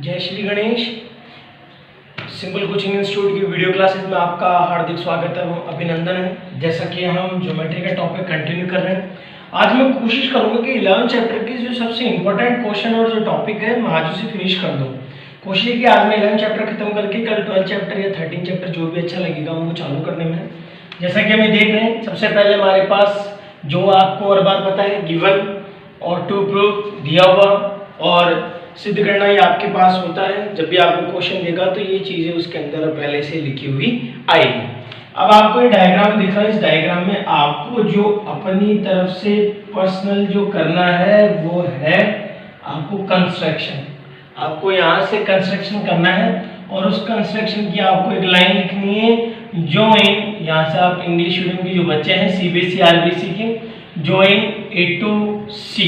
जय Shri Ganesh. Simple coaching institute की video classes में आपका हार्दिक स्वागत है, अभिनंदन है। जैसा कि हम ज्योमेट्री का टॉपिक कंटिन्यू कर रहे हैं, आज मैं कोशिश करूंगा कि 11 चैप्टर के जो सबसे इंपॉर्टेंट क्वेश्चन और जो टॉपिक है मैं आज उसे फिनिश कर दूं। कोशिश है कि आज मैं 11 चैप्टर खत्म करके कल 12 चैप्टर या 13 चैप्टर जो भी अच्छा लगेगा उनको चालू करने में। जैसा कि हमें देख रहे हैं, सबसे पहले हमारे पास जो आपको और बात पता है, गिवन और टू प्रूफ दिया हुआ और सिद्ध करना ये आपके पास होता है। जब भी आपको क्वेश्चन देगा तो ये चीजें उसके अंदर पहले से लिखी हुई आएगी। अब आपको ये डायग्राम दिखा है, इस डायग्राम में आपको जो अपनी तरफ से पर्सनल जो करना है वो है आपको कंस्ट्रक्शन। आपको यहाँ से कंस्ट्रक्शन करना है और उस कंस्ट्रक्शन की आपको एक लाइन लिखनी है, जॉइन। यहाँ से आप इंग्लिश मीडियम के जो बच्चे हैं सीबीएसई आरबीसी के, join A to C,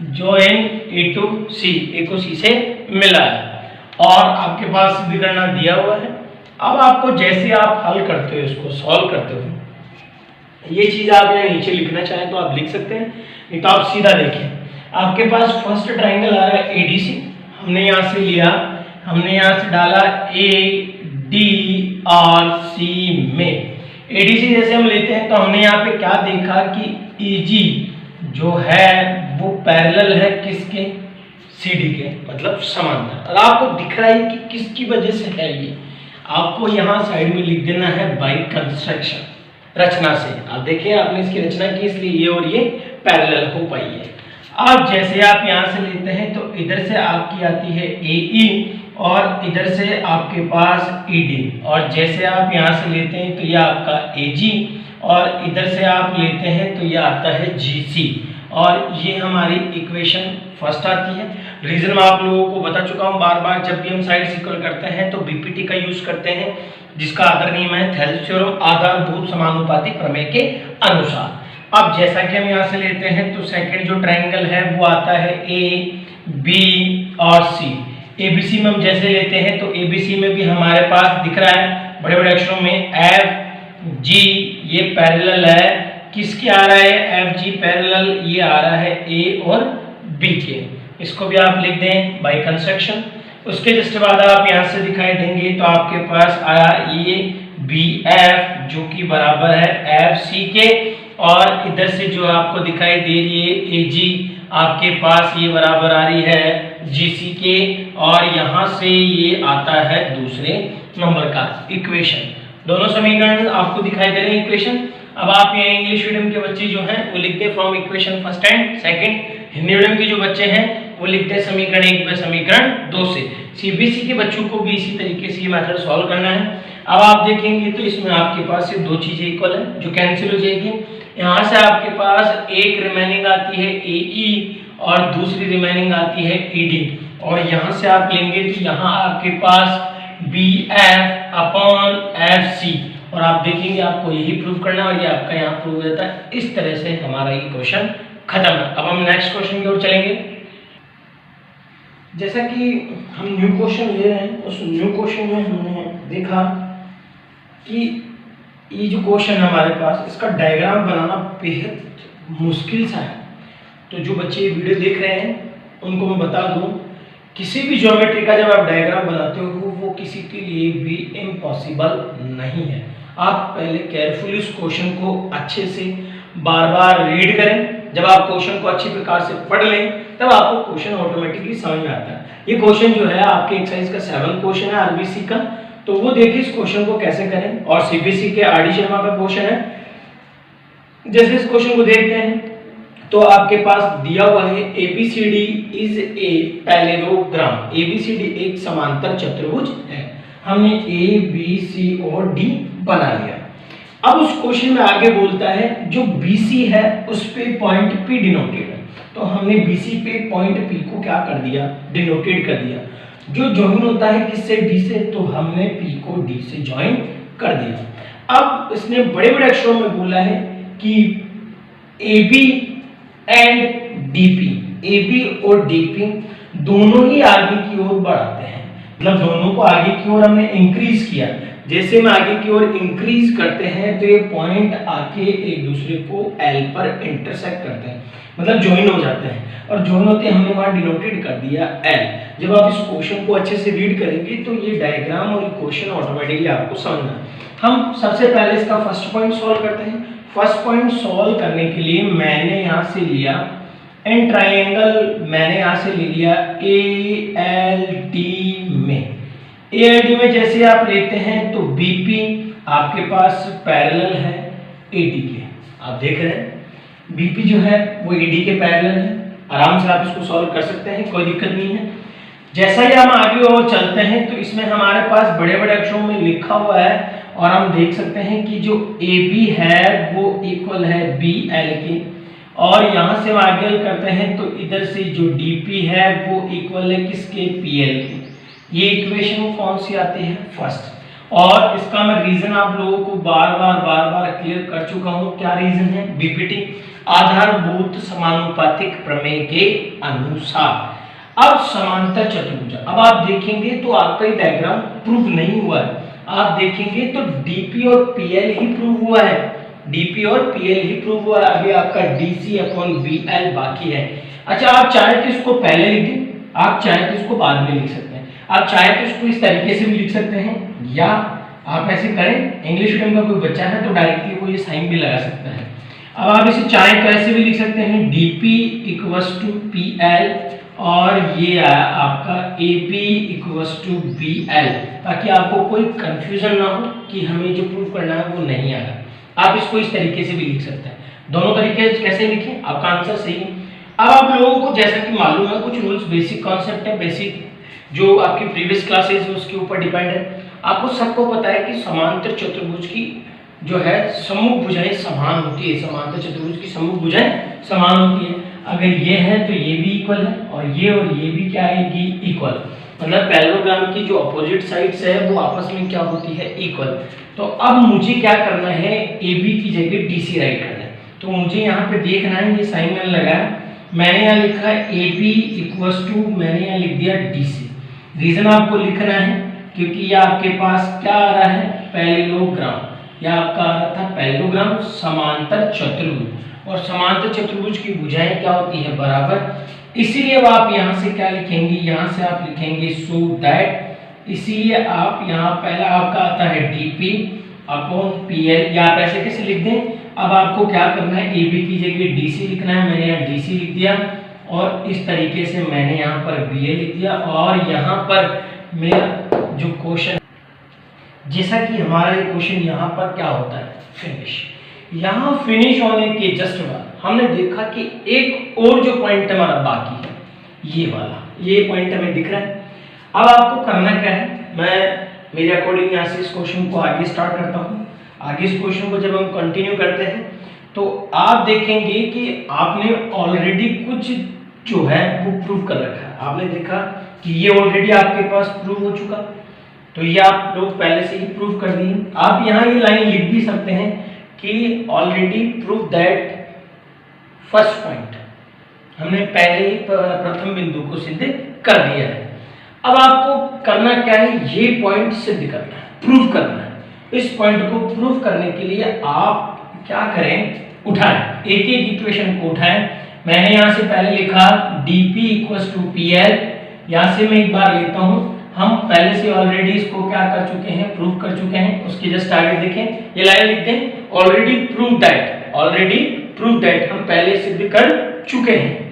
join A to C, A को सी से मिला है और आपके पास सिद्ध करना दिया हुआ है। अब आपको जैसे आप हल करते हो, इसको सॉल्व करते हो, ये चीज आप यहाँ नीचे लिखना चाहें तो आप लिख सकते हैं, नहीं तो आप सीधा देखें। आपके पास फर्स्ट ट्राइंगल आ रहा है एडीसी, हमने यहाँ से लिया, हमने यहाँ से डाला ए डी और सी में। एडीसी जैसे हम लेते हैं तो हमने यहाँ पे क्या देखा कि ईजी जो है वो पैरेलल है किसके, सीडी के, मतलब समांतर। और आपको दिख रहा है कि किसकी वजह से है ये, आपको यहाँ साइड में लिख देना है बाय कंस्ट्रक्शन, रचना से। आप देखिए आपने इसकी रचना की इसलिए ये और ये पैरेलल हो पाई है। अब जैसे आप यहाँ से लेते हैं तो इधर से आपकी आती है AE और इधर से आपके पास ED, और जैसे आप यहाँ से लेते हैं तो यह आपका AG और इधर से आप लेते हैं तो यह आता है GC, और ये हमारी इक्वेशन फर्स्ट आती है। रीजन मैं आप लोगों को बता चुका हूँ बार बार, जब भी हम साइड इक्वल करते हैं तो बीपीटी का यूज करते हैं, जिसका आधार नियम है थेल्स थ्योरम, आधारभूत समानुपाती प्रमेय के अनुसार। अब जैसा कि हम यहाँ से लेते हैं तो सेकंड जो ट्राइंगल है वो आता है A, B और C। ABC में हम जैसे लेते हैं तो ABC में भी हमारे पास दिख रहा है बड़े बड़े अक्षरों में F G, ये पैरेलल है किसके आ रहा है, FG पैरेलल ये आ रहा है A और B के। इसको भी आप लिख दें बाय कंस्ट्रक्शन। उसके जस्ट बाद आप यहाँ से दिखाई देंगे तो आपके पास आया ये BF जो कि बराबर है FC के, और इधर से जो आपको दिखाई दे रही है AG आपके पास ये बराबर आ रही है GC के, और यहाँ से ये आता है दूसरे नंबर का इक्वेशन। दोनों समीकरण आपको दिखाई दे रहे हैं इक्वेशन। अब आप ये इंग्लिश मीडियम के बच्चे जो हैं वो लिखते हैं from equation first and second, Hindi medium के जो बच्चे हैं वो लिखते हैं समीकरण 1 व समीकरण 2 से। सीबीएसई के बच्चों को भी इसी तरीके से ये मेथड सॉल्व करना है। अब आप देखेंगे तो इसमें आपके पास ये दो चीजें इक्वल है जो कैंसिल हो जाएगी। यहाँ से आपके पास एक रिमेनिंग आती है AE और दूसरी रिमेनिंग आती है ED, और यहाँ से आप लेंगे तो यहाँ आपके पास BF अपॉन FC, और आप देखेंगे आपको यही प्रूव करना है और ये आपका यहाँ प्रूव हो जाता है। इस तरह से हमारा ये क्वेश्चन खत्म है। अब हम नेक्स्ट क्वेश्चन की ओर चलेंगे। जैसा कि हम न्यू क्वेश्चन ले रहे हैं, उस न्यू क्वेश्चन में हमने देखा कि ये जो क्वेश्चन है हमारे पास, इसका डायग्राम बनाना बेहद मुश्किल सा है। तो जो बच्चे ये वीडियो देख रहे हैं उनको मैं बता दूं, किसी भी ज्योमेट्री का जब आप डायग्राम बनाते हो वो किसी के लिए भी इम्पॉसिबल नहीं है। आप पहले केयरफुली उस क्वेश्चन को अच्छे से बार बार रीड करें। जब आप क्वेश्चन को अच्छी प्रकार से पढ़ लें तब आपको क्वेश्चन ऑटोमेटिकली समझ में आता है। ये क्वेश्चन जो है आपके एक्सरसाइज का 7 क्वेश्चन है आरबीसी का, तो वो देखिए इस क्वेश्चन को कैसे करें। और सीबीएसई के आरडी शर्मा का क्वेश्चन है। जैसे इस क्वेश्चन को देखते हैं तो आपके पास दिया हुआ है ABCD is a parallelogram. ABCD एक समांतर चतुर्भुज है। हमने ABC और D बना लिया। अब उस क्वेश्चन में आगे बोलता है जो BC है उस पे पॉइंट P डिनोटेड है, तो हमने BC पे पॉइंट P को क्या कर दिया, डिनोटेड कर दिया। जो ज्वाइन होता है किससे, D से, तो हमने P को D से ज्वाइन कर दिया। अब इसने बड़े बड़े अक्षरों में बोला है कि AB एंड DP, AB और DP दोनों ही आगे की ओर बढ़ाते हैं, मतलब दोनों को आगे की ओर हमने इंक्रीज किया। जैसे में आगे की ओर इंक्रीज करते हैं तो ये पॉइंट आके एक दूसरे को L पर इंटरसेक्ट करते हैं। मतलब ज्वाइन हो जाते हैं, और ज्वाइन होते हैं हमने वहाँ डिनोटेड कर दिया एल। जब आप इस क्वेश्चन को अच्छे से रीड करेंगे तो ये डायग्राम और इक्वेशन ऑटोमेटिकली आपको समझना है। हम सबसे पहले इसका फर्स्ट पॉइंट सॉल्व करते हैं। फर्स्ट पॉइंट सॉल्व करने के लिए मैंने यहाँ से लिया एन ट्राइंगल, मैंने यहाँ से ले लिया ए एल डी में। ए एल डी में जैसे आप लेते हैं तो बीपी आपके पास पैरेलल है एडी के, आप देख रहे हैं बीपी जो है वो एडी के पैरेलल है। आराम से आप इसको सॉल्व कर सकते हैं, कोई दिक्कत नहीं है। जैसा ही हम आगे और चलते हैं तो इसमें हमारे पास बड़े बड़े अक्षरों में लिखा हुआ है, और हम देख सकते हैं कि जो ए बी है वो इक्वल है बी एल के, और यहाँ से हम आगे करते हैं तो इधर से जो डी पी है वो इक्वल है किसके, पी एल के। ये इक्वेशन कौन सी आती है, फर्स्ट। और इसका मैं रीजन आप लोगों को बार बार क्लियर कर चुका हूँ। क्या रीजन है, बीपीटी आधारभूत समानुपातिक प्रमेय के अनुसार। अब समांतर चतुर्भुज, अब आप देखेंगे तो आपका ये डायग्राम प्रूव नहीं हुआ है। आप देखेंगे तो डीपी और पीएल ही प्रूव हुआ है, डीपी और पीएल ही प्रूव हुआ है। अभी आपका डीसी अपॉन बीएल बाकी है। अच्छा, आप चाहे तो इसको पहले लिख दें, आप चाहे तो इसको बाद में लिख सकते हैं, आप चाहे तो इसको इस तरीके से भी लिख सकते हैं, या आप ऐसे करें, इंग्लिश मीडियम का कोई बच्चा है तो डायरेक्टली वो ये साइन भी लगा सकता है। अब आप इसे चाहे तो ऐसे भी लिख सकते हैं dp इक्वल्स टू pl, और ये आया आपका ap इक्वल्स टू bl, ताकि आपको कोई कंफ्यूजन ना हो कि हमें जो प्रूव करना है वो नहीं आ रहा। आप इसको इस तरीके से भी लिख सकते हैं, दोनों तरीके कैसे लिखें आपका आंसर सही है। अब आप लोगों को जैसा कि मालूम है कुछ रूल्स, बेसिक कॉन्सेप्ट है, बेसिक जो आपकी प्रीवियस क्लासेस है उसके ऊपर डिपेंड है। आपको सबको पता है कि समांतर चतुर्भुज की जो है सम्मुख भुजाएं समान होती है, समांतर चतुर्भुज की सम्मुख भुजाएं समान होती है। अगर ये है तो ये भी इक्वल है, और ये भी क्या आएगी, इक्वल। मतलब पैरेललोग्राम की जो अपोजिट साइड्स है वो आपस में क्या होती है, इक्वल। तो अब मुझे क्या करना है, ए बी की जगह डी सी राइट करना है। तो मुझे यहाँ पे देखना है, ये साइन मैंने लगाया, मैंने यहाँ लिखा है ए बी इक्वल्स टू, मैंने यहाँ लिख दिया डी सी। रीजन आपको लिखना है क्योंकि ये आपके पास क्या आ रहा है, पैरेललोग्राम, या आपका आ रहा था पैरेललोग्राम समांतर चतुर्भुज, और समांतर चतुर्भुज की भुजाएं क्या होती है, बराबर। इसीलिए अब आप यहाँ से क्या लिखेंगे, यहाँ से आप लिखेंगे सो दैट, इसीलिए आप यहाँ पहला आपका आता है dp अपॉन pl, या आप ऐसे कैसे लिख दें। अब आपको क्या करना है, ab की जगह dc लिखना है, मैंने यहाँ dc लिख दिया, और इस तरीके से मैंने यहाँ पर bl लिख दिया। और यहाँ पर मेरा जो क्वेश्चन, जैसा कि हमारा ये क्वेश्चन यहाँ पर क्या होता है, फिनिश। यहाँ फिनिश होने के जस्ट बाद हमने देखा कि एक और जो पॉइंट हमारा बाकी है, ये वाला, ये पॉइंट हमें दिख रहा है। अब आपको करना क्या है, मैं मेरे अकॉर्डिंग यहाँ से इस क्वेश्चन को आगे स्टार्ट करता हूँ। आगे इस क्वेश्चन को जब हम कंटिन्यू करते हैं तो आप देखेंगे कि आपने ऑलरेडी कुछ जो है वो प्रूव कर रखा है। आपने देखा कि ये ऑलरेडी आपके पास प्रूव हो चुका, तो ये आप लोग पहले से ही प्रूव कर दिए। आप यहाँ ये लाइन लिख भी सकते हैं कि already prove that first point, हमने पहले ही प्रथम बिंदु को सिद्ध कर दिया है। अब आपको करना क्या है, ये पॉइंट सिद्ध करना है, प्रूव करना है। इस पॉइंट को प्रूव करने के लिए आप क्या करें, उठाएं, एक एक इक्वेशन को उठाएं। मैंने यहाँ से पहले लिखा dp इक्वल्स टू pl, यहाँ से मैं एक बार लेता हूँ। हम पहले से ऑलरेडी इसको क्या कर चुके हैं, प्रूव कर चुके हैं। उसके जस्ट आगे देखें, ये लाइन लिख दें, already prove that, already prove that, हम पहले सिद्ध कर चुके हैं।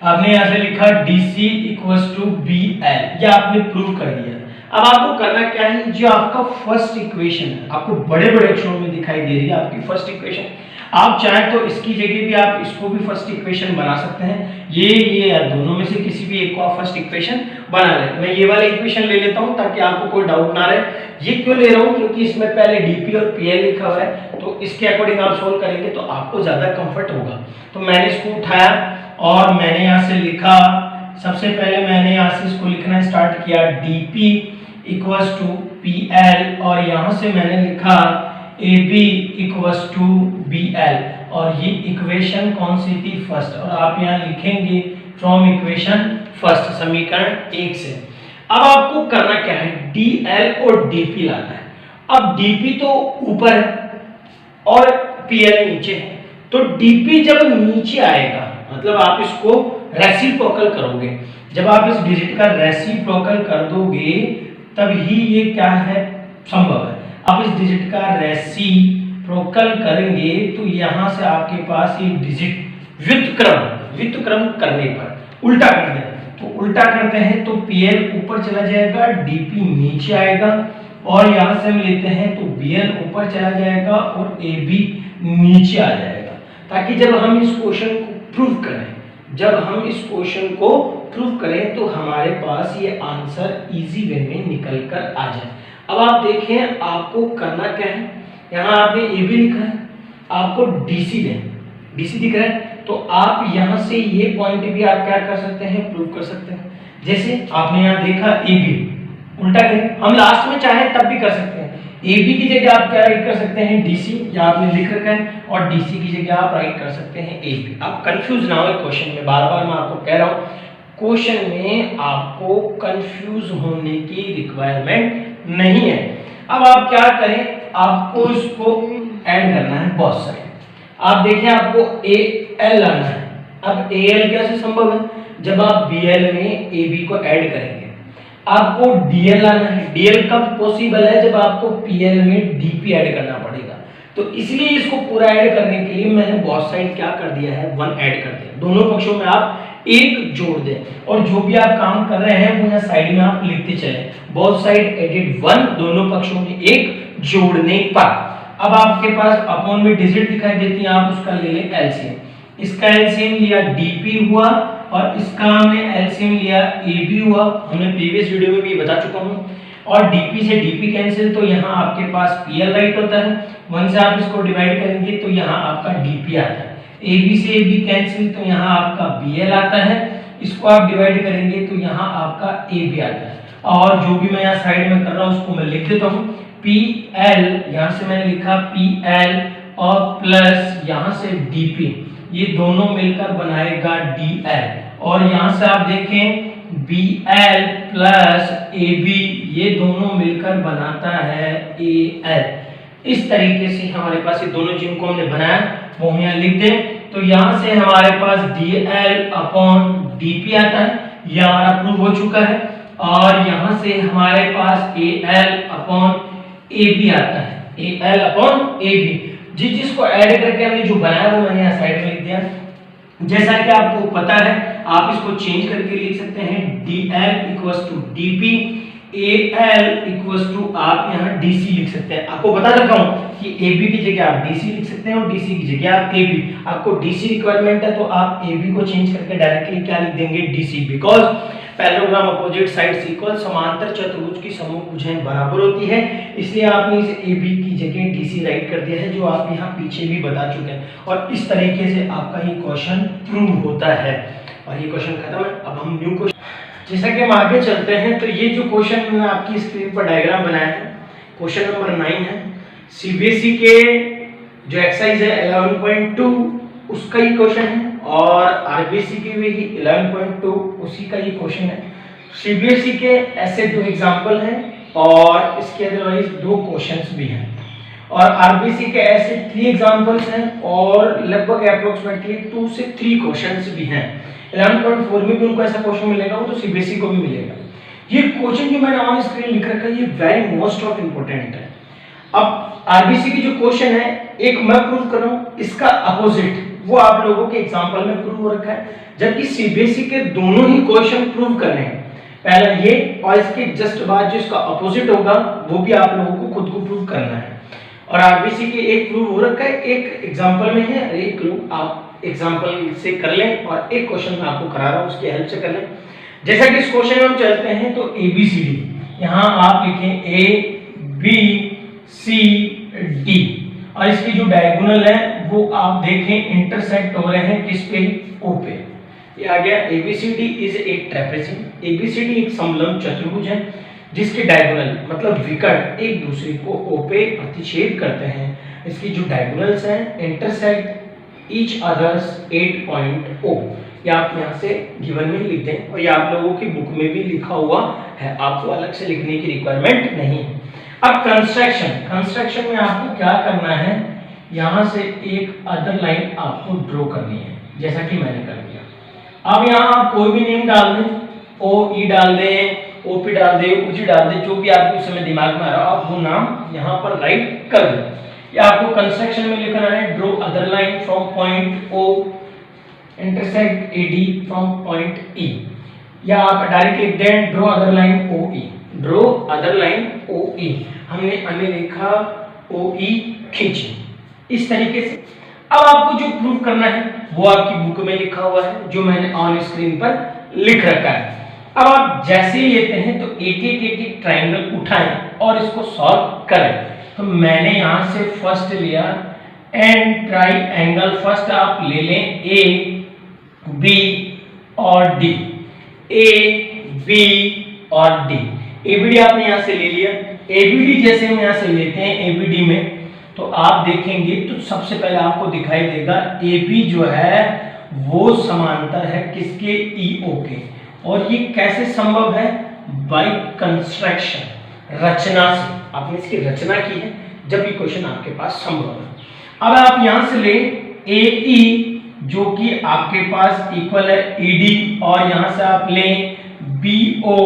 आपने यहाँ से लिखा dc इक्वल्स टू bl, ये आपने प्रूव कर दिया। अब आपको करना क्या है, जो आपका फर्स्ट इक्वेशन है, आपको बड़े बड़े अक्षरों में दिखाई दे रही है आपकी फर्स्ट इक्वेशन, आप चाहे तो इसकी जगह भी आप इसको भी फर्स्ट इक्वेशन बना सकते हैं। ये दोनों में से किसी भी एक को आप फर्स्ट इक्वेशन बना लें। मैं ये वाला इक्वेशन ले लेता हूं ताकि आपको कोई डाउट ना रहे। ये क्यों ले रहा हूं, क्योंकि इसमें पहले dp और pl लिखा हुआ है, तो इसके अकॉर्डिंग आप सोल्व करेंगे तो आपको ज्यादा कंफर्ट होगा। तो मैंने इसको उठाया और मैंने यहाँ से लिखा, सबसे पहले मैंने यहाँ से इसको लिखना स्टार्ट किया dp इक्वल्स टू pl, और यहाँ से मैंने लिखा ab इक्वल्स टू bl, और ये इक्वेशन कौन सी थी, फर्स्ट। और आप यहाँ लिखेंगे फ्रॉम इक्वेशन फर्स्ट, समीकरण 1 से। अब आपको करना क्या है, dl और dp लाना है। अब dp तो ऊपर है और pl नीचे है, तो डीपी जब नीचे आएगा मतलब आप इसको रेसिप्रोकल करोगे, जब आप इस डिजिट का रेसिप्रोकल कर दोगे तब ही ये क्या है संभव है। आप इस डिजिट का रेसिप्रोकल करेंगे तो यहां से आपके पास ये डिजिट व्युत्क्रम करने पर उल्टा कर दें तो उल्टा करते हैं तो PL ऊपर चला जाएगा, DP नीचे आएगा और यहां से हम लेते हैं तो BL ऊपर चला जाएगा और AB नीचे आ जाएगा, ताकि जब हम इस क्वेश्चन को प्रूव करें तो हमारे पास ये आंसर इजी वे में निकल कर आ जाए। अब आप देखें आपको करना क्या है, यहाँ आपने AB लिखा है, आपको DC दिख रहा है, तो आप यहाँ से ये पॉइंट भी आप क्या कर सकते हैं, प्रूव कर सकते हैं। जैसे आपने यहाँ देखा AB उल्टा करें, हम लास्ट में चाहे तब भी कर सकते हैं। AB की जगह आप क्या राइट कर सकते हैं DC, या आपने लिख रखा है, और DC की जगह आप राइट कर सकते हैं AB। आप कंफ्यूज ना हो क्वेश्चन में, बार बार मैं आपको कह रहा हूँ क्वेश्चन में आपको कंफ्यूज होने की रिक्वायरमेंट नहीं है। अब आप क्या करें, आपको इसको ऐड करना है बहुत सारे। आप देखें आपको AL लाना है। अब AL कैसे संभव है, जब आप BL में AB को ऐड करेंगे। आपको DL लाना है, DL कब पॉसिबल है, जब आपको PL में DP ऐड करना पड़ेगा। तो इसलिए इसको पूरा ऐड करने के लिए मैंने बोथ साइड क्या कर दिया है, 1 ऐड कर दिया। दोनों पक्षों में आप 1 जोड़ दें और जो भी आप काम कर रहे हैं वो यहाँ साइड में आप लिखते चलें, बोथ साइड एडेड 1, दोनों पक्षों में 1 जोड़ने पर। अब आपके पास अपॉन में डिजिट दिखाई देती है, आप उसका ले लें एलसीएम। इसका एलसीएम लिया DP हुआ और इसका हमने एलसीएम लिया AB हुआ। हमने प्रीवियस वीडियो में भी बता चुका हूँ। और DP से DP कैंसिल तो यहाँ आपके पास PL राइट होता है, 1 से आप इसको डिवाइड करेंगे तो यहाँ आपका DP आता है। AB से AB कैंसिल तो यहाँ आपका BL आता है, इसको आप डिवाइड करेंगे तो यहाँ आपका AB आता है। और जो भी मैं यहाँ साइड में कर रहा हूँ उसको मैं लिख देता हूँ, PL यहाँ से मैंने लिखा PL और प्लस यहाँ से DP, ये दोनों मिलकर बनाएगा DL। और यहाँ से आप देखें BL प्लस AB, ये दोनों मिलकर बनाता है AL। इस तरीके से हमारे पास ये दोनों जिनको हमने बनाया वो हम यहाँ लिख दें तो यहाँ से हमारे पास DL अपॉन DP आता है, यह हमारा प्रूव हो चुका है। और यहाँ से हमारे पास AL अपॉन AB आता है, AL अपॉन AB। जिसको ऐड करके हमने जो बनाया वो मैंने यहाँ साइड में लिख दिया। जैसा कि आपको पता है आप इसको चेंज करके लिख सकते हैं, DL equals to DP, AL equals to आप यहाँ DC लिख सकते हैं। आपको बता रखा हूँ कि AB की जगह आप DC लिख सकते हैं और DC की जगह आप AB। आपको DC रिक्वायरमेंट है तो आप AB को चेंज करके डायरेक्टली क्या लिख देंगे, DC, because parallelogram opposite sides equal, समांतर चतुर्भुज की समूह भुजाएं बराबर होती है, इसलिए आपने इसे AB की जगह DC राइट कर दिया है, जो आप यहाँ पीछे भी बता चुके हैं। और इस तरीके से आपका ये क्वेश्चन प्रूव होता है। और ये क्वेश्चन खत्म है। अब हम न्यू क्वेश्चन, जैसा कि हम आगे चलते हैं तो ये जो क्वेश्चन मैंने आपकी स्क्रीन पर डायग्राम बनाया है, क्वेश्चन नंबर 9 है। CBSE के जो एक्सरसाइज है 11.2 उसका ही क्वेश्चन है और RBC की भी 11.2 उसी का ही क्वेश्चन है। CBSE के ऐसे 2 एग्जाम्पल हैं और इसके अदरवाइज 2 क्वेश्चंस भी हैं। और RBC के ऐसे 3 एग्जाम्पल्स हैं और लगभग अप्रोक्सीमेटली 2 से 3 क्वेश्चंस भी हैं। 11.4 में भी उनको ऐसा क्वेश्चन मिलेगा, वो तो CBSE को भी मिलेगा। ये क्वेश्चन जो मैंने ऑन स्क्रीन लिख रखा है ये वेरी मोस्ट ऑफ इम्पोर्टेंट है। अब RBC की जो क्वेश्चन है एक मैं प्रूव कर रहा हूँ, इसका अपोजिट वो आप लोगों के एग्जाम्पल में प्रूव हो रखा है, जबकि CBSE के दोनों ही क्वेश्चन प्रूव कर रहे हैं। पहला ये और इसके जस्ट बाद जो इसका अपोजिट होगा वो भी आप लोगों को खुद को प्रूव करना है। और RBC के एक प्रूव हो रखा है, एक एग्जाम्पल में है, एक प्रूव आप एग्जाम्पल से कर लें और एक क्वेश्चन मैं आपको करा रहा हूँ उसकी हेल्प से कर लें। जैसा कि इस क्वेश्चन में हम चलते हैं तो ABCD, यहाँ आप लिखें ABCD और इसकी जो डायगोनल है वो आप देखें इंटरसेक्ट हो रहे हैं किस पे, O पे। ये आ गया ABCD is a trapezium. ABCD एक समलंब चतुर्भुज है जिसके डायगोनल मतलब विकर्ण एक दूसरे को O पे प्रतिच्छेद करते हैं। इसकी जो डायगोनल्स हैं intersect each others 8 point O। ये आप यहाँ से गिवन में लिख दें और ये आप लोगों की बुक में भी लिखा हुआ है, आपको अलग से लिखने की रिक्वायरमेंट नहीं है। अब कंस्ट्रक्शन में आपको क्या करना है, यहाँ से एक अदर लाइन आपको ड्रॉ करनी है, जैसा कि मैंने कर दिया। अब यहाँ आप कोई भी नेम डाल दें, ओ ई डाल दें, ओपी डाल दें, उजी डाल दें, जो भी आपको उस समय दिमाग में आ रहा हो आप वो नाम यहाँ पर राइट कर दें। या आपको कंस्ट्रक्शन में लिखना है draw other line from point O intersect AD from point E, या आप डायरेक्ट लिख दें draw other line O E, draw other line O E. हमने अन्य रेखा ओ ई खींची इस तरीके से। अब आपको जो प्रूफ करना है वो आपकी बुक में लिखा हुआ है, जो मैंने ऑन स्क्रीन पर लिख रखा है। अब आप जैसे ही लेते हैं तो एक एक ट्रायंगल उठाएं और इसको सॉल्व करें। तो मैंने यहां से फर्स्ट लिया एंड ट्रायंगल, फर्स्ट आप ले लें ए बी और डी, ए बी और डी। एबीडी आपने यहां से ले लिया। एबीडी जैसे हम यहां से लेते हैं एबीडी में, तो आप देखेंगे तो सबसे पहले आपको दिखाई देगा एबी जो है वो समांतर है किसके, ईओ के। और ये कैसे संभव है, बाय कंस्ट्रक्शन, रचना से। आपने इसकी रचना की है जब ये क्वेश्चन आपके पास संभव है। अब आप यहां से ले एई जो कि आपके पास इक्वल है ईडी, और यहां से आप लें BO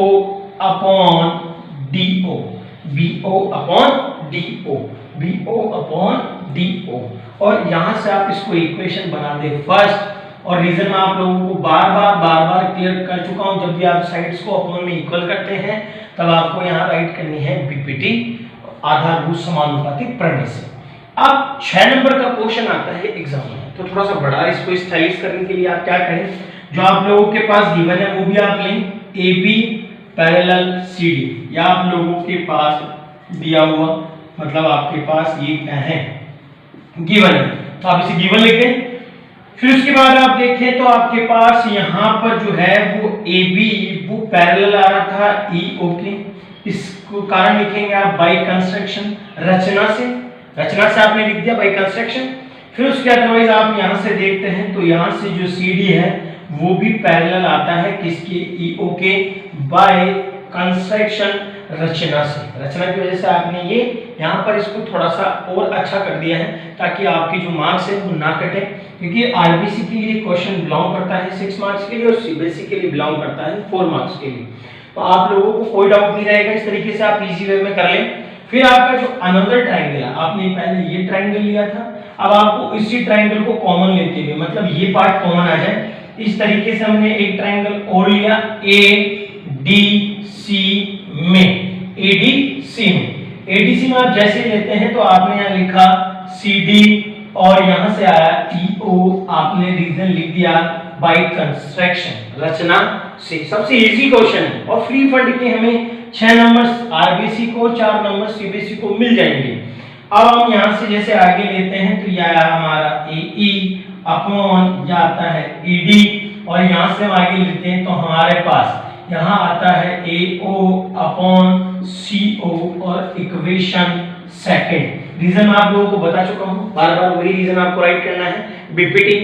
upon DO, BO upon DO, BO upon DO. और यहां से आप इसको इक्वेशन बना दे फर्स्ट। और रीजन में आप लोगों को बार बार क्लियर कर चुका हूं, जब भी आप साइड्स को अपॉन में इक्वल करते हैं तब आपको यहां राइट करनी है बीपीटी, आधारभूत समानुपाती प्रमेय से। अब 6 नंबर का क्वेश्चन आता है एग्जाम में, तो थोड़ा सा बड़ा इसको स्टाइलिश करने के लिए आप क्या करें, जो आप लोगों के पास गिवन है वो भी आप लें, A B parallel C D, या आप लोगों के पास दिया हुआ, मतलब आपके पास ये क्या है, गिवन है, तो आप इसे गिवन लिख दें। फिर उसके बाद आप देखें तो आपके पास यहाँ पर जो है वो ए बी वो पैरेलल आ रहा था ई ओ के, इसको कारण लिखेंगे आप बाय कंस्ट्रक्शन, रचना से आपने लिख दिया बाय कंस्ट्रक्शन। फिर उसके अदरवाइज आप यहाँ से देखते हैं तो यहाँ से जो सी डी है वो भी पैरेलल आता है किसके, ई ओ के, बाय कंस्ट्रक्शन, रचना से। रचना की वजह से आपने ये यहाँ पर इसको थोड़ा सा और अच्छा कर दिया है ताकि आपकी जो मार्क्स है वो ना कटे, क्योंकि आरबीसी के लिए क्वेश्चन बिलोंग करता है 6 मार्क्स के लिए और सीबीएसई के लिए बिलोंग करता है 4 मार्क्स के लिए। तो आप लोगों को कोई डाउट नहीं रहेगा, इस तरीके से आप इजी वे में कर लें। फिर आपका जो अनदर ट्रायंगल है, आपने पहले ये ट्रायंगल लिया था, अब आपको इसी ट्रायंगल को कॉमन लेते हुए, मतलब ये पार्ट कॉमन आ जाए, इस तरीके से हमने एक ट्रायंगल और लिया ए डी सी में, एडीसी में। एडीसी में आप जैसे लेते हैं तो आपने यहाँ लिखा सीडी और यहाँ से आया ईओ, आपने रीजन लिख दिया बाय कंस्ट्रक्शन, रचना से। सबसे इजी क्वेश्चन है और फ्री फंड के हमें 6 नंबर आरबीसी को, 4 नंबर सीबीएसई को मिल जाएंगे। अब हम यहाँ से जैसे आगे लेते हैं तो यह हमारा एई अपॉन यह आता है ईडी, और यहाँ से हम आगे लेते हैं तो हमारे पास यहाँ आता है AO अपॉन CO और इक्वेशन सेकंड। रीजन आप लोगों को बता चुका हूँ, बार बार वही रीजन आपको राइट करना है बीपीटी।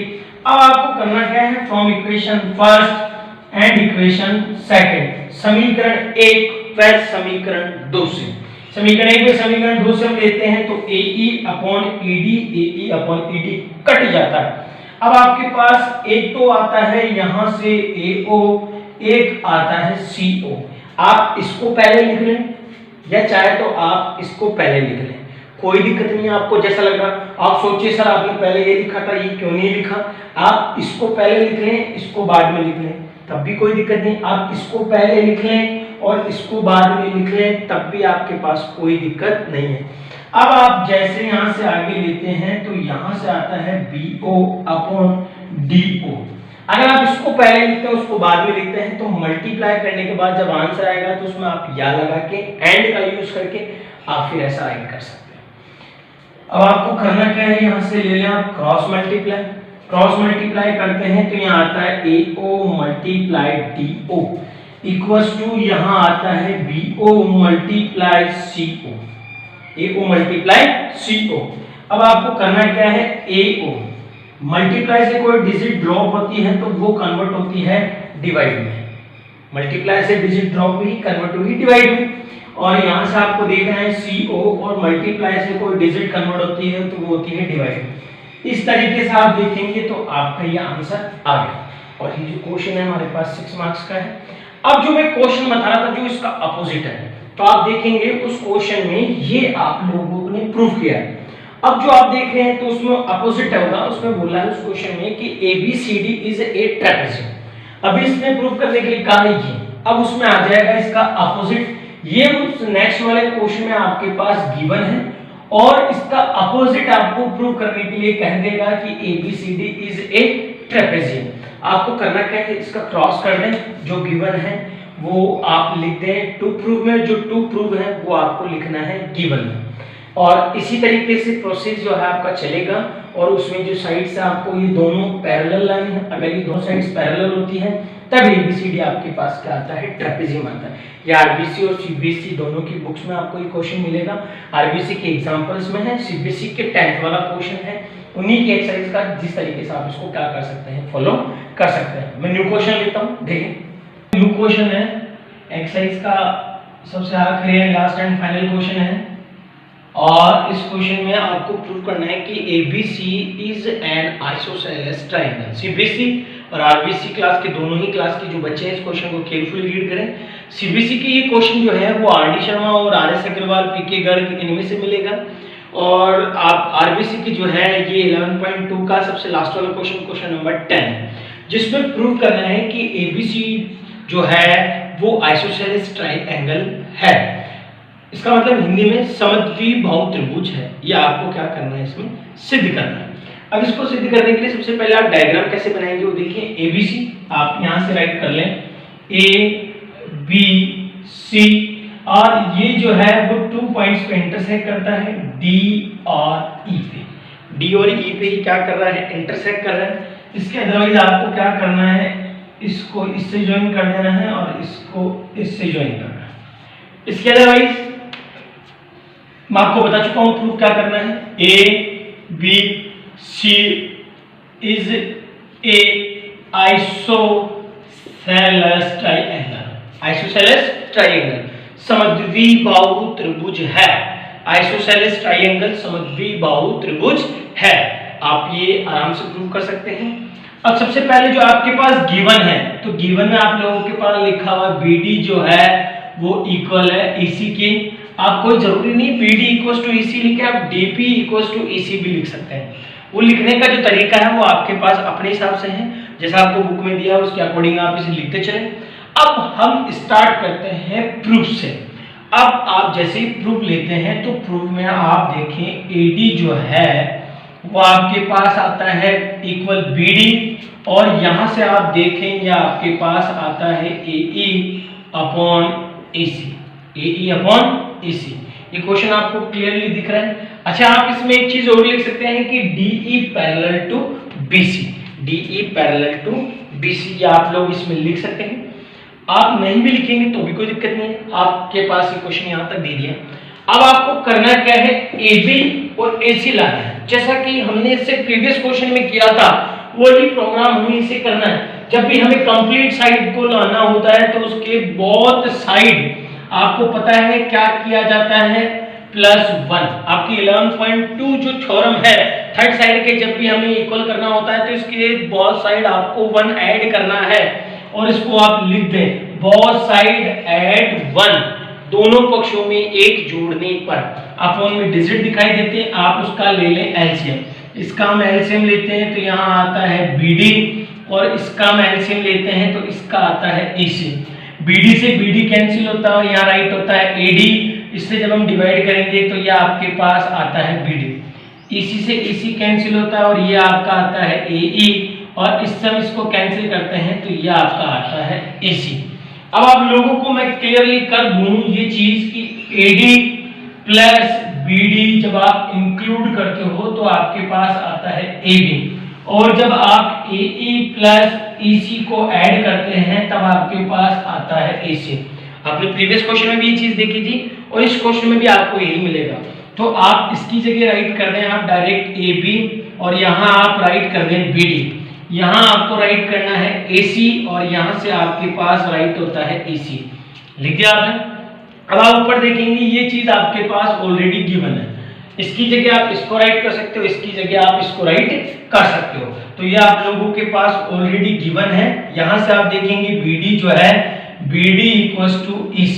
अब आपको करना क्या है, from equation first and equation second, समीकरण 1 फिर समीकरण 2 से। समीकरण 1 में समीकरण 2 से हम लेते हैं तो AE upon ED, AE upon ED cut जाता है। अब आपके पास एक तो आता है यहाँ से AO, एक आता है CO। आप इसको पहले लिख लें या चाहे तो आप इसको पहले लिख लें, कोई दिक्कत नहीं है आपको जैसा लग रहा। आप सोचिए सर आपने पहले ये लिखा था, ये क्यों नहीं लिखा। आप इसको पहले लिख लें, इसको बाद में लिख लें, तब भी कोई दिक्कत नहीं। आप इसको पहले लिख लें और इसको बाद में लिख लें, तब भी आपके पास कोई दिक्कत नहीं है। अब आप जैसे यहाँ से आगे लेते हैं तो यहाँ से आता है BO अपॉन DO। अगर आप इसको पहले लिखते हैं उसको बाद में लिखते हैं तो मल्टीप्लाई करने के बाद जब आंसर आएगा तो उसमें आप या लगा के एंड का यूज करके आप फिर ऐसा राइट कर सकते हैं। अब आपको करना क्या है, यहाँ से ले लें आप क्रॉस मल्टीप्लाई। क्रॉस मल्टीप्लाई करते हैं तो यहाँ आता है AO multiply DO equals to यहाँ आता है BO multiply CO, AO multiply CO। अब आपको करना क्या है, AO मल्टीप्लाई से कोई डिजिट ड्रॉप होती है तो वो कन्वर्ट होती है डिवाइड में। मल्टीप्लाई से डिजिट ड्रॉप हुई, कन्वर्ट हुई डिवाइड में। और यहाँ से आपको देखना है CO और मल्टीप्लाई से कोई डिजिट कन्वर्ट होती है तो वो होती है डिवाइड। इस तरीके से आप देखेंगे तो आपका ये आंसर आ गया। और ये जो क्वेश्चन है हमारे पास 6 मार्क्स का है। अब जो मैं क्वेश्चन बता रहा था जो इसका अपोजिट है, तो आप देखेंगे उस क्वेश्चन में ये आप लोगों ने प्रूव किया है। अब जो आप देख रहे हैं तो उसमें अपोजिट होगा, उसमें बोला है उस क्वेश्चन में कि ABCD इज ए ट्रेपेजियम। अभी इसने प्रूव करने के लिए कहा है ये, अब उसमें आ जाएगा इसका अपोजिट। ये उस नेक्स्ट वाले क्वेश्चन में आपके पास गिवन है और इसका अपोजिट आपको प्रूव करने के लिए कह देगा कि ABCD इज ए ट्रेपेजियम। आपको करना क्या है, इसका क्रॉस कर दें, जो गिवन है वो आप लिख दें टू प्रूव में, जो टू प्रूव है वो आपको लिखना है गिवन में। और इसी तरीके से प्रोसेस जो है आपका चलेगा। और उसमें जो साइड से आपको ये दोनों पैरेलल लाइन है, अगर ये दोनों साइड्स पैरेलल होती है तब ABCD आपके पास क्या आता है, ट्रेपेजियम आता है। ये RBC और CBSE दोनों की बुक्स में आपको ये क्वेश्चन मिलेगा। RBC के एग्जांपल्स में है, CBSE के 10th वाला क्वेश्चन है, उन्हीं की एक्सरसाइज का जिस तरीके से आप इसको क्या कर सकते हैं, फॉलो कर सकते हैं। मैं न्यू क्वेश्चन लेता हूं, देखें न्यू क्वेश्चन है एक्सरसाइज का सबसे आखिरी है, लास्ट एंड फाइनल क्वेश्चन है। और इस क्वेश्चन में आपको प्रूव करना है कि ABC is an isosceles triangle. CBSE और RBC क्लास के दोनों ही क्लास के जो बच्चे हैं इस क्वेश्चन को केयरफुली रीड करें। CBSE की ये क्वेश्चन जो है वो RD शर्मा और RS अग्रवाल, PK गर्ग इनमें से मिलेगा। और आप RBC की जो है ये 11.2 का सबसे लास्ट वाला क्वेश्चन, क्वेश्चन नंबर 10, जिसमें प्रूव करना है कि ABC जो है वो आइसोसेलेस ट्रायंगल है। इसका मतलब हिंदी में समद्विबाहु त्रिभुज है। ये आपको क्या करना है, इसमें सिद्ध करना है। अब इसको सिद्ध करने के लिए सबसे पहले आप डायग्राम कैसे बनाएंगे वो देखिए। ABC आप यहां से राइट कर लें, ABC, और ये जो है वो 2 पॉइंट्स पे इंटरसेक्ट करता है, D और E पे। D और E पे ही क्या कर रहा है, इंटरसेक्ट कर रहा है। इसके अदरवाइज आपको क्या करना है, इसको इससे ज्वाइन कर देना है और इसको इससे ज्वाइन करना है। इसके अदरवाइज मैं आपको बता चुका हूं प्रूफ क्या करना है। ABC is a isosceles triangle. Isosceles triangle समद्विबाहु त्रिभुज है। आइसोसेलेस ट्रायंगल समद्विबाहु त्रिभुज है। आप ये आराम से प्रूव कर सकते हैं। अब सबसे पहले जो आपके पास गिवन है, तो गिवन में आप लोगों के पास लिखा हुआ BD जो है वो इक्वल है EC के। आप कोई जरूरी नहीं BD इक्वल टू EC लिखे, आप DP इक्वल टू EC भी लिख सकते हैं। वो लिखने का जो तरीका है वो आपके पास अपने हिसाब से है, जैसा आपको बुक में दिया उसके अकॉर्डिंग आप इसे लिखते चलें। अब हम स्टार्ट करते हैं प्रूफ से। अब आप जैसे ही प्रूफ लेते हैं तो प्रूफ में आप देखें AD जो है वो आपके पास आता है इक्वल BD, और यहां से आप देखें ये आपके पास आता है AE upon AC। AE upon AC। ये क्वेश्चन आपको क्लियरली दिख रहा है। अच्छा, आप इसमें एक चीज और लिख सकते हैं कि DE parallel to BC। DE parallel to BC ये आप लोग इसमें लिख सकते हैं। आप नहीं भी लिखेंगे तो भी कोई दिक्कत नहीं है, आपके पास ये क्वेश्चन यहां तक दे दिया। अब आपको करना क्या है, AB और AC लाना है। जैसा कि हमने इससे प्रीवियस क्वेश्चन में किया था वही प्रोग्राम हमें इसे करना है। जब भी हमें कंप्लीट साइड को लाना होता है तो उसके बोथ साइड आपको पता है क्या किया जाता है, +1। आपकी 11.2 जो थ्योरम है थर्ड साइड के, जब भी हमें इक्वल करना होता है तो इसके बोथ साइड आपको 1 ऐड करना है और इसको आप लिख दें बोथ साइड ऐड 1। दोनों पक्षों में 1 जोड़ने पर अपॉन में डिजिट दिखाई देते हैं, आप उसका ले लें एलसीएम। इसका हम एलसीएम लेते हैं तो यहाँ आता है BD, और इसका हम एलसीएम लेते हैं तो इसका आता है AC। BD से BD कैंसिल होता है, यहाँ राइट होता है AD। इससे जब हम डिवाइड करेंगे तो यह आपके पास आता है BD। EC से EC कैंसिल होता है और ये आपका आता है AE, और इससे हम इसको कैंसिल करते हैं तो यह आपका आता है AC। अब आप लोगों को मैं क्लियरली कर दूं ये चीज कि AD प्लस BD जब आप इंक्लूड करते हो तो आपके पास आता है AB, और जब आप AE प्लस EC को ऐड करते हैं तब आपके पास आता है AC। आपने प्रीवियस क्वेश्चन में भी ये चीज देखी थी और इस क्वेश्चन में भी आपको यही मिलेगा। तो आप इसकी जगह राइट कर दें आप डायरेक्ट AB, और यहाँ आप राइट कर दें BD। यहाँ आपको राइट करना है AC, और यहाँ से आपके पास राइट होता है EC। लिख दिया आपने। अब आप ऊपर देखेंगे ये चीज आपके पास ऑलरेडी गिवन है, इसकी जगह आप इसको राइट कर सकते हो, इसकी जगह आप इसको राइट कर सकते हो। तो ये आप लोगों के पास ऑलरेडी गिवन है। यहां से आप देखेंगे BD जो है BD इक्वल्स टू EC,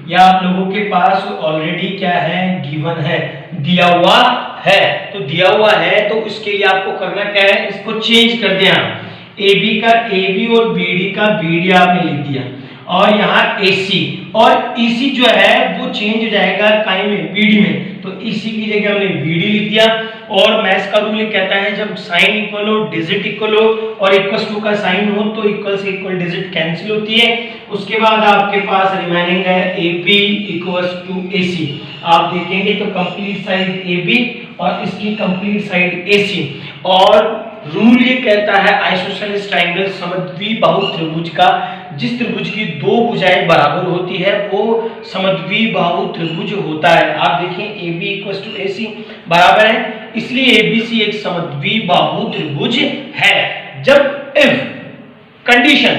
या आप लोगों के पास ऑलरेडी क्या है, गिवन है, दिया हुआ है। तो दिया हुआ है तो उसके लिए आपको करना क्या है, इसको चेंज कर दिया, AB का AB और BD का BD आपने लिख दिया, और यहाँ AC और EC जो है वो चेंज हो जाएगा काय में, BD में, तो EC की जगह हमने BD लिख दिया। और मैथ्स का रूल ये कहता है जब साइन इक्वल हो, डिजिट इक्वल हो और इक्वल्स टू का साइन हो तो इक्वल से इक्वल डिजिट कैंसिल होती है। उसके बाद आपके पास रिमेनिंग है AB इक्वल्स टू AC। आप देखेंगे तो कंप्लीट साइड AB और इसकी कंप्लीट साइड AC। और रूल ये कहता है आइसोसेलेस ट्रायंगल समद्विबाहु त्रिभुज का, जिस त्रिभुज की दो भुजाएं बराबर होती है वो समद्विबाहु त्रिभुज होता है। आप देखें AB इक्वल्स टू AC बराबर है, इसलिए ABC एक समद्विबाहु त्रिभुज है। जब if condition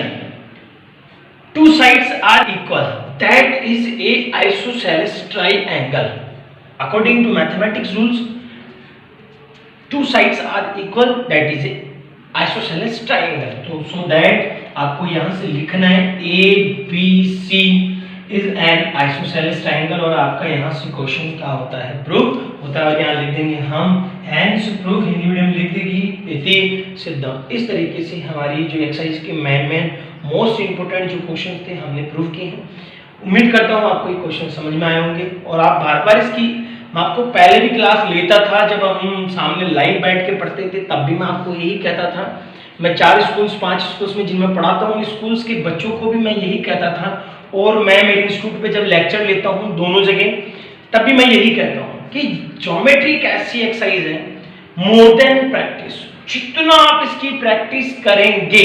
two sides are equal that is a isosceles triangle according to mathematics rules, two sides are equal that is a isosceles triangle। तो so that आपको यहां से लिखना है ABC is an isosceles triangle, और आपका यहां से क्वेश्चन क्या होता है, प्रूफ होता है। और यहां लिख देंगे हम hence proof, हिंदी मीडियम लिख देगी इति सिद्धम। इस तरीके से हमारी जो एक्सरसाइज के मेन मोस्ट इंपोर्टेंट जो क्वेश्चन थे हमने प्रूव किए हैं। उम्मीद करता हूं आपको ये क्वेश्चन समझ में आए होंगे, और आप बार बार इसकी, मैं आपको पहले भी क्लास लेता था जब हम सामने लाइव बैठ के पढ़ते थे, तब भी मैं आपको यही कहता था। मैं 4 स्कूल्स 5 स्कूल्स में जिनमें पढ़ाता हूँ, स्कूल्स के बच्चों को भी मैं यही कहता था, और मैं मेरे इंस्टीट्यूट पे जब लेक्चर लेता हूँ दोनों जगह, तब भी मैं यही कहता हूँ कि ज्योमेट्री एक ऐसी एक्सरसाइज है, मोर देन प्रैक्टिस। जितना आप इसकी प्रैक्टिस करेंगे,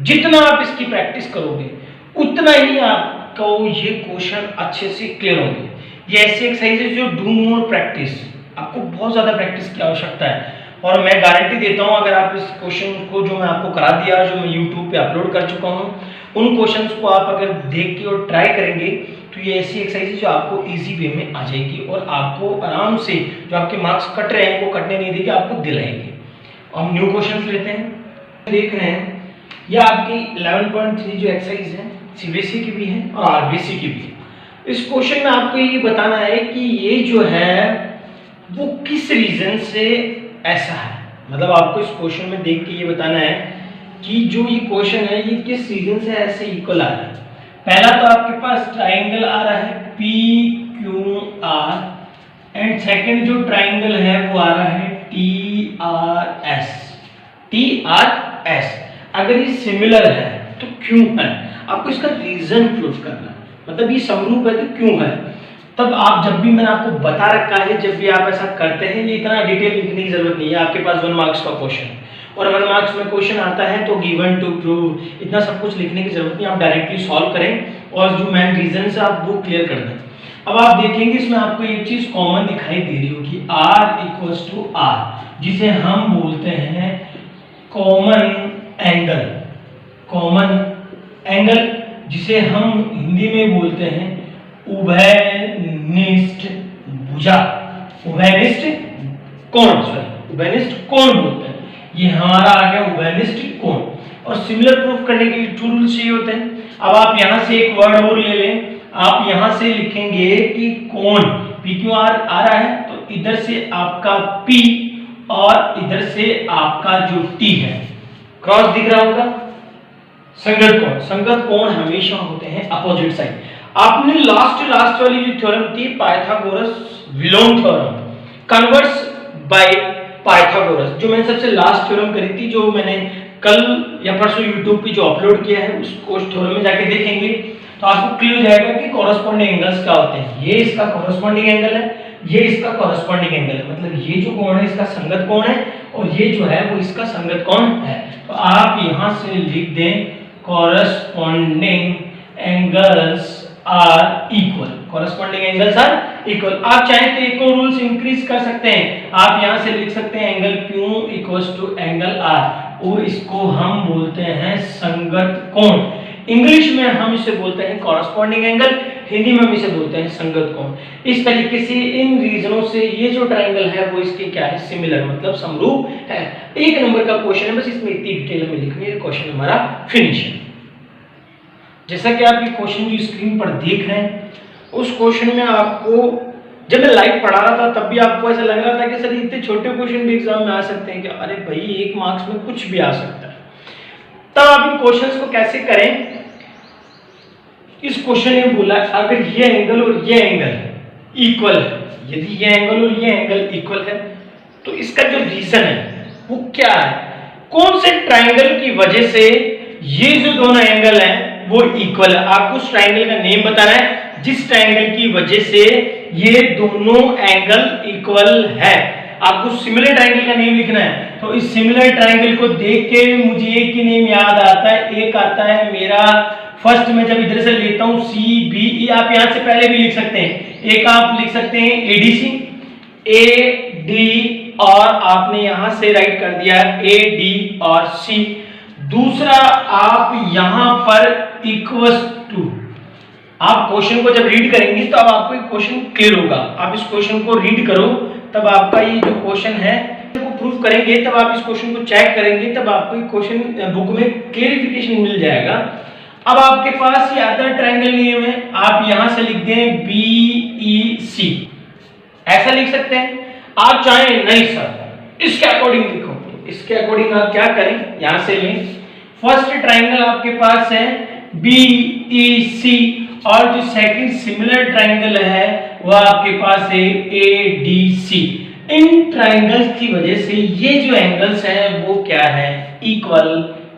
जितना आप इसकी प्रैक्टिस करोगे, उतना ही आपको ये क्वेश्चन अच्छे से क्लियर होंगे। ये ऐसी एक्सरसाइज है जो डू मोर प्रैक्टिस, आपको बहुत ज्यादा प्रैक्टिस की आवश्यकता है। और मैं गारंटी देता हूं अगर आप इस क्वेश्चन को जो मैं आपको करा दिया, जो मैं YouTube पे अपलोड कर चुका हूं, उन क्वेश्चंस को आप अगर देख के और ट्राई करेंगे तो ये ऐसी एक्सरसाइज है जो आपको इजी वे में आ जाएगी, और आपको आराम से जो आपके मार्क्स कट रहे हैं वो कटने नहीं देगी, आपको दिलाएंगे। हम न्यू क्वेश्चन लेते हैं, देख रहे हैं ये आपकी 11.3 जो एक्सरसाइज है CBSE की भी है और RBSE की भी है। इस क्वेश्चन में आपको ये बताना है कि ये जो है वो किस रीजन से ऐसा है, मतलब आपको इस क्वेश्चन में देख के ये बताना है कि जो ये क्वेश्चन है ये किस रीजन से ऐसे इक्वल आ रहा है। पहला तो आपके पास ट्राइंगल आ रहा है PQR, एंड सेकंड जो ट्राइंगल है वो आ रहा है TRS। अगर ये सिमिलर है तो क्यों है, आपको इसका रीजन प्रूव करना है, मतलब ये समरूप है तो क्यों है। तब आप जब भी, मैंने आपको बता रखा है, जब भी आप ऐसा करते हैं ये इतना डिटेल लिखने की जरूरत नहीं है। आपके पास 1 मार्क्स का क्वेश्चन है और 1 मार्क्स में क्वेश्चन आता है तो गिवन टू प्रूव, इतना सब कुछ लिखने की जरूरत नहीं, आप डायरेक्टली सॉल्व करें और जो मेन रीजन है आप वो क्लियर कर दें। अब आप देखेंगे इसमें आपको एक चीज कॉमन दिखाई दे रही होगी, R इक्वल्स टू R, जिसे हम बोलते हैं कॉमन एंगल। कॉमन एंगल जिसे हम हिंदी में बोलते हैं उभयनिष्ठ भुजा, उभयनिष्ठ कोण, सॉरी उभयनिष्ठ कोण बोलते हैं। ये हमारा आ गया उभयनिष्ठ कोण। और सिमिलर प्रूफ करने के लिए 2 रूल्स चाहिए होते हैं। अब आप यहां से एक वर्ड और ले लें, आप यहां से लिखेंगे कि कोण PQR आ रहा है तो इधर से आपका P और इधर से आपका जो T है, क्रॉस दिख रहा होगा, संगत कोण। संगत कोण हमेशा होते हैं अपोजिट साइड। आपने लास्ट वाली जो थ्योरम थी Pythagoras vilom theorem, converse by Pythagoras, जो मैंने सबसे लास्ट थ्योरम करी थी, जो मैंने कल या परसों YouTube पे जो अपलोड किया है उसको थ्योरम में जाके देखेंगे तो आपको क्लियर हो जाएगा कि कॉरेस्पॉन्डिंग एंगल्स क्या होते हैं। ये इसका कॉरेस्पॉन्डिंग एंगल है, ये इसका कॉरेस्पॉन्डिंग एंगल है, मतलब ये जो कोण है इसका संगत कोण है और ये जो है वो इसका संगत कोण है। तो आप यहां से लिख दें corresponding angles are equal, corresponding angles are equal. आप चाहें तो एक और रूल्स इंक्रीज कर सकते हैं, आप यहां से लिख सकते हैं angle Q equals to angle R, और इसको हम बोलते हैं संगत कोण। इंग्लिश में हम इसे बोलते हैं कॉरेस्पॉन्डिंग एंगल, हिंदी में हम इसे बोलते हैं संगत कोण। इस तरीके से इन रीजनों से ये जो ट्राइंगल है वो इसके क्या है, सिमिलर, मतलब समरूप है। 1 नंबर का क्वेश्चन है, बस इसमें इतनी डिटेल हमें लिखनी है, क्वेश्चन हमारा फिनिश है। जैसा कि आप ये क्वेश्चन जो स्क्रीन पर देख रहे हैं, उस क्वेश्चन में आपको जब मैं लाइव पढ़ा रहा था तब भी आपको ऐसा लग रहा था कि सर इतने छोटे क्वेश्चन भी एग्जाम में आ सकते हैं क्या? अरे भाई 1 मार्क्स में कुछ भी आ सकता है। तब आप इन क्वेश्चंस को कैसे करें? इस क्वेश्चन ने बोला अगर ये एंगल और ये एंगल इक्वल है, यदि ये एंगल और ये एंगल इक्वल है तो इसका जो रीजन है वो क्या है? कौन से ट्राइंगल की वजह से ये जो दोनों एंगल हैं वो इक्वल है? आपको उस ट्राइंगल का नेम बताना है जिस ट्राइंगल की वजह से ये दोनों एंगल इक्वल है। आपको सिमिलर ट्राइंगल का नेम लिखना है। तो इस सिमिलर ट्राइंगल को देख के मुझे एक ही नेम याद आता है, एक आता है मेरा, फर्स्ट में जब इधर से लेता हूं CBE, आप यहां से पहले भी लिख सकते हैं, एक आप लिख सकते हैं ADC, AD और आपने यहां से राइट कर दिया AD और C। दूसरा आप यहां पर इक्वल्स टू, आप क्वेश्चन को जब रीड करेंगे तो अब आपको एक क्वेश्चन क्लियर होगा। आप इस क्वेश्चन को रीड करो तब आपका ये जो क्वेश्चन है को प्रूव करेंगे, तब आप इस क्वेश्चन को चेक करेंगे, तब आपको ये क्वेश्चन बुक में क्लेरिफिकेशन मिल जाएगा। अब आपके पास ये अदर ट्रायंगल नेम है, आप यहां से लिख दें BEC, ऐसा लिख सकते हैं। आप चाहें नहीं सर इसके अकॉर्डिंग लिखो, इसके अकॉर्डिंग आप क्या करें, यहां से लें फर्स्ट ट्रायंगल आपके पास है BEC और जो सेकंड सिमिलर ट्रायंगल है वो आपके पास है ADC। इन ट्रायंगल्स की वजह से ये जो एंगल्स हैं वो क्या है, इक्वल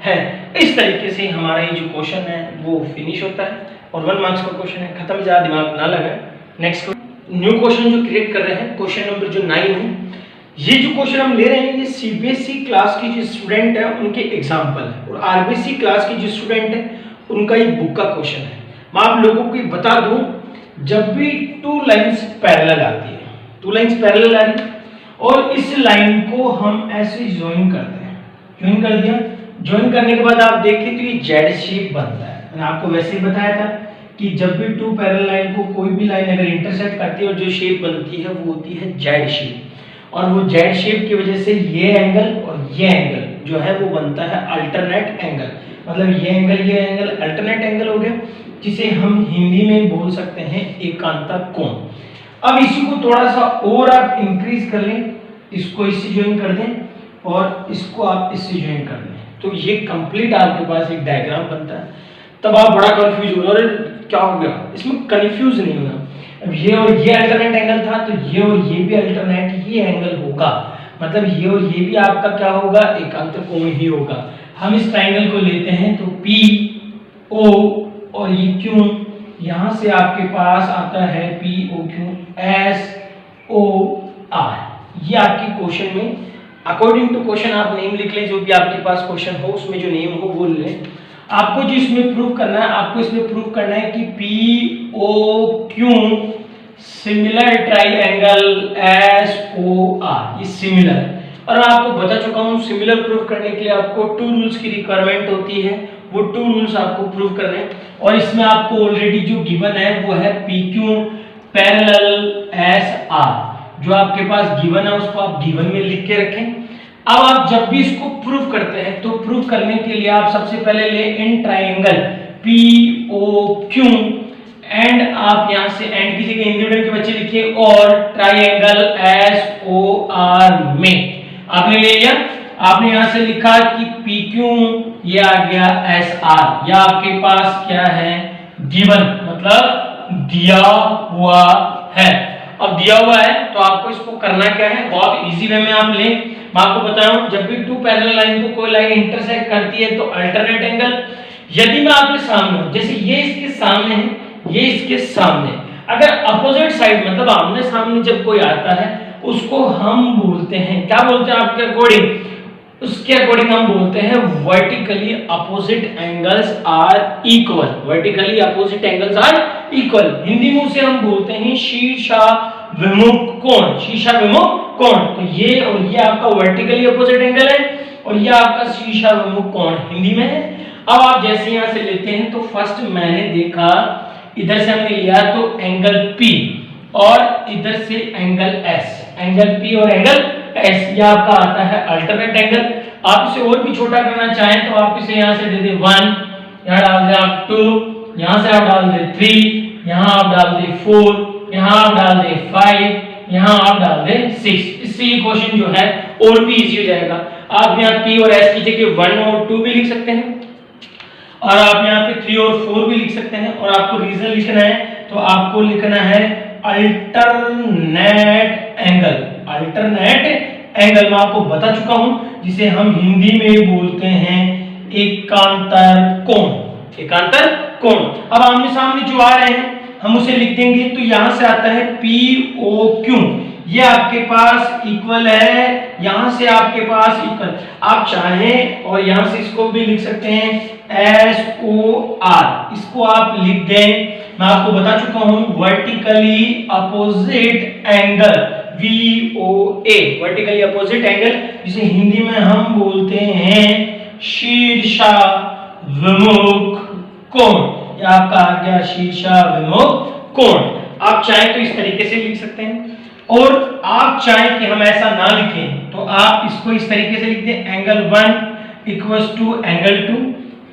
है। इस तरीके से हमारा ये जो क्वेश्चन है वो फिनिश होता है और 1 मार्क्स का क्वेश्चन है, खत्म, ज्यादा दिमाग ना लगाएं। नेक्स्ट न्यू क्वेश्चन जो क्रिएट कर रहे हैं, क्वेश्चन नंबर जो 9 है, ये जो क्वेश्चन हम ले रहे हैं ये CBSE क्लास की जो स्टूडेंट है उनके एग्जाम्पल है और RBC क्लास की जो स्टूडेंट है उनका ये बुक का क्वेश्चन है। मैं आप लोगों को बता दूं, जब भी 2 लाइंस पैरेलल आती है, 2 लाइंस पैरेलल आ रही और इस लाइन को हम ऐसे ज्वाइन करते हैं, ज्वाइन कर दिया, ज्वाइन करने के बाद आप देखें तो ये जेड शेप बनता है। मैंने आपको वैसे ही बताया था कि जब भी 2 पैरेलल लाइन को कोई भी लाइन अगर इंटरसेक्ट करती है और जो शेप बनती है वो होती है जेड शेप, और वो जेड शेप की वजह से ये एंगल और ये एंगल जो है वो बनता है अल्टरनेट एंगल। मतलब ये एंगल अल्टरनेट एंगल हो गया, जिसे हम हिंदी में बोल सकते हैं एकांतर कोण। अब इसी को थोड़ा सा और आप इंक्रीज कर लें, इसको इससे ज्वाइन कर दें और इसको आप इससे ज्वाइन कर दें, तो ये कंप्लीट आपके पास एक डायग्राम बनता है। तब आप बड़ा कंफ्यूज हो रहे हो, क्या हो गया, इसमें कंफ्यूज नहीं होना। अब ये और ये अल्टरनेट एंगल था तो ये और ये भी अल्टरनेट ये एंगल होगा, मतलब ये और ये भी आपका क्या होगा, एकांतर कोण ही होगा। हम इस ट्रायंगल को लेते हैं तो PO और ये Q, यहां से आपके पास आता है POQ SOR। ये आपके क्वेश्चन में अकॉर्डिंग टू क्वेश्चन आप नेम लिख लें, जो भी आपके पास क्वेश्चन हो उसमें जो नेम हो वो लें। आपको जो इसमें प्रूव करना है, आपको इसमें प्रूव करना है कि POQ सिमिलर ट्राइएंगल SOR, ये सिमिलर है। और मैं आपको बता चुका हूं सिमिलर प्रूव करने के लिए आपको 2 रूल्स की रिक्वायरमेंट होती है, वो 2 रूल्स आपको प्रूव करने हैं। और इसमें आपको ऑलरेडी जो गिवन है वो है PQ पैरेलल SR, जो आपके पास गिवन है उसको आप गिवन में लिख के रखें। अब आप जब भी इसको प्रूव करते हैं तो प्रूव करने के लिए आप सबसे पहले ले इन ट्राइएंगल POQ एंड आप यहां से एंड की जगह इंडिविजुअल के बच्चे लिखिए और ट्राइएंगल SOR में आपने ले लिया। आपने यहां से लिखा कि PQ ये आ गया SR, या आपके पास क्या है, गिवन, मतलब दिया हुआ है। अब दिया हुआ है तो आपको इसको करना क्या है, बहुत इजी वे में आप लें। मैं आपको बता रहा हूं जब भी 2 पैरेलल लाइन को कोई लाइन इंटरसेक्ट करती है तो अल्टरनेट एंगल, यदि मैं आपके सामने, जैसे ये इसके सामने है, ये इसके सामने, अगर अपोजिट साइड मतलब आमने सामने जब कोई आता है उसको हम बोलते हैं, क्या बोलते हैं आपके अकॉर्डिंग, उसके अकॉर्डिंग हम बोलते हैं vertically opposite angles are equal, vertically opposite angles are equal. Hindi में उसे हम बोलते हैं शीर्षाभिमुख कोण, शीर्षाभिमुख कोण। तो ये और ये आपका वर्टिकली अपोजिट एंगल है और ये आपका शीर्षाभिमुख कोण हिंदी में है। अब आप जैसे यहां से लेते हैं तो फर्स्ट मैंने देखा इधर से हमने लिया तो एंगल P और इधर से एंगल S, एंगल P और एंगल S, ये आपका आता है अल्टरनेट एंगल। आप इसे और भी छोटा करना चाहें तो आप इसे यहाँ से दे दे 1, यहाँ डाल दे आप 2, यहाँ से आप डाल दे 3, यहाँ आप डाल दे 4, यहाँ आप डाल दे 5, यहाँ आप डाल दे 6। इससे ये क्वेश्चन जो है और भी इजी हो जाएगा। आप यहाँ P और S की जगह 1 और 2 भी लिख सकते हैं और आप यहाँ पे 3 और 4 भी लिख सकते हैं। और आपको रीजन लिखना है तो आपको लिखना है अल्टरनेट एंगल। अल्टरनेट एंगल मैं आपको बता चुका हूं, जिसे हम हिंदी में बोलते हैं एकांतर कोण। एकांतर कोण। अब आमने सामने जो आ रहे हैं हम उसे लिख देंगे तो यहां से आता है POQ, ये आपके पास इक्वल है, यहां से आपके पास इक्वल। आप चाहें और यहां से इसको भी लिख सकते हैं SOR, इसको आप लिख दें। मैं आपको बता चुका हूं vertically opposite angle VOA, vertically opposite angle, जिसे हिंदी में हम बोलते हैं शीर्षाभिमुख कोण। यह आपका आ गया शीर्षाभिमुख कोण। आप चाहें तो इस तरीके से लिख सकते हैं और आप चाहें कि हम ऐसा ना लिखें तो आप इसको इस तरीके से लिख दें, angle 1 equals to angle 2,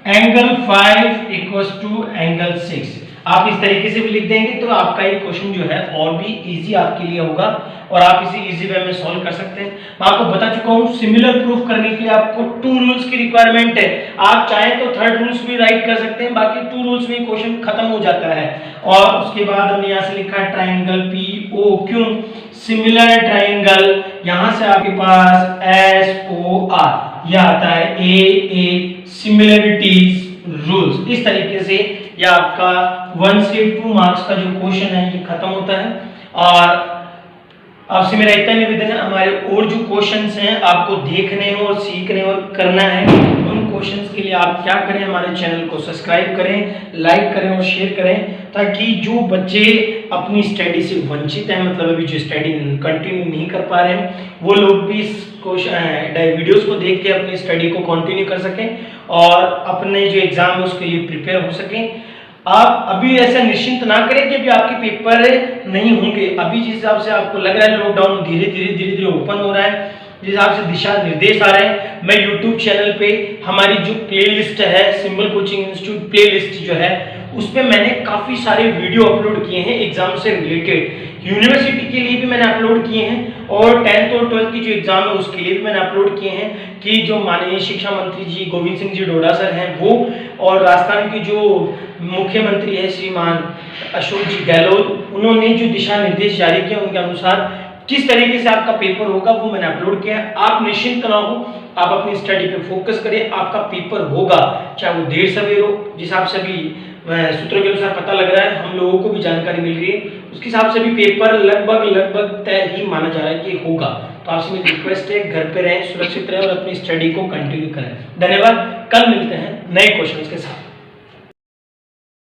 angle 5 equals to angle 6। आप इस तरीके से भी लिख देंगे तो आपका ये क्वेश्चन जो है और भी इजी आपके लिए होगा और आप इसे इजी वे में सॉल्व कर सकते हैं। मैं आपको बता चुका हूँ सिमिलर प्रूफ करने के लिए आपको 2 रूल्स की रिक्वायरमेंट है। आप चाहें तो थर्ड रूल्स भी राइट कर सकते हैं, बाकी 2 रूल्स में क्वेश्चन खत्म हो जाता है। और उसके बाद हमने यहाँ से लिखा है ट्राइंगल POQ, सिमिलर ट्राइंगल, यहाँ से आपके पास SOR, यह आता है AA, सिमिलरिटीज रूल्स। इस तरीके से यह आपका 1 से 2 मार्क्स का जो क्वेश्चन है ये खत्म होता है। और आपसे मेरा इतना निवेदन है, हमारे और जो क्वेश्चंस हैं आपको देखने और सीखने और करना है, उन क्वेश्चंस के लिए आप क्या करें, हमारे चैनल को सब्सक्राइब करें, लाइक करें और शेयर करें, ताकि जो बच्चे अपनी स्टडी से वंचित हैं, मतलब अभी जो स्टडी कंटिन्यू नहीं कर पा रहे हैं, वो लोग भी इस वीडियोस को देख के अपनी स्टडी को कंटिन्यू कर सकें और अपने जो एग्जाम है उसके लिए प्रिपेयर हो सकें। आप अभी ऐसा निश्चिंत ना करें कि अभी आपके पेपर नहीं होंगे। अभी जिस हिसाब से आपको लग रहा है लॉकडाउन धीरे धीरे ओपन हो रहा है, जिस हिसाब से दिशा निर्देश आ रहे हैं, मैं यूट्यूब चैनल पे हमारी जो प्लेलिस्ट है सिंबल कोचिंग इंस्टीट्यूट प्लेलिस्ट जो है उस पे मैंने काफ़ी सारे वीडियो अपलोड किए हैं एग्जाम से रिलेटेड। यूनिवर्सिटी के लिए भी मैंने अपलोड किए हैं और 10th और 12th की जो एग्जाम है उसके लिए भी मैंने अपलोड किए हैं कि जो माननीय शिक्षा मंत्री जी गोविंद सिंह जी डोडा सर हैं वो, और राजस्थान के जो मुख्यमंत्री है श्रीमान अशोक जी गहलोत, उन्होंने जो दिशा निर्देश जारी किए उनके अनुसार किस तरीके से आपका पेपर होगा वो मैंने अपलोड किया है। आप निश्चिंत ना हो, आप अपनी स्टडी पे फोकस करें, आपका पेपर होगा, चाहे वो देर सवेर हो। जिस हिसाब से अभी सूत्रों के अनुसार पता लग रहा है, हम लोगों को भी जानकारी मिल रही है, उसके हिसाब से भी पेपर लगभग तय ही माना जा रहा है कि होगा। तो आपसे मेरी रिक्वेस्ट है, घर पे रहें, सुरक्षित रहें और अपनी स्टडी को कंटिन्यू करें। धन्यवाद। कल मिलते हैं नए क्वेश्चंस के साथ।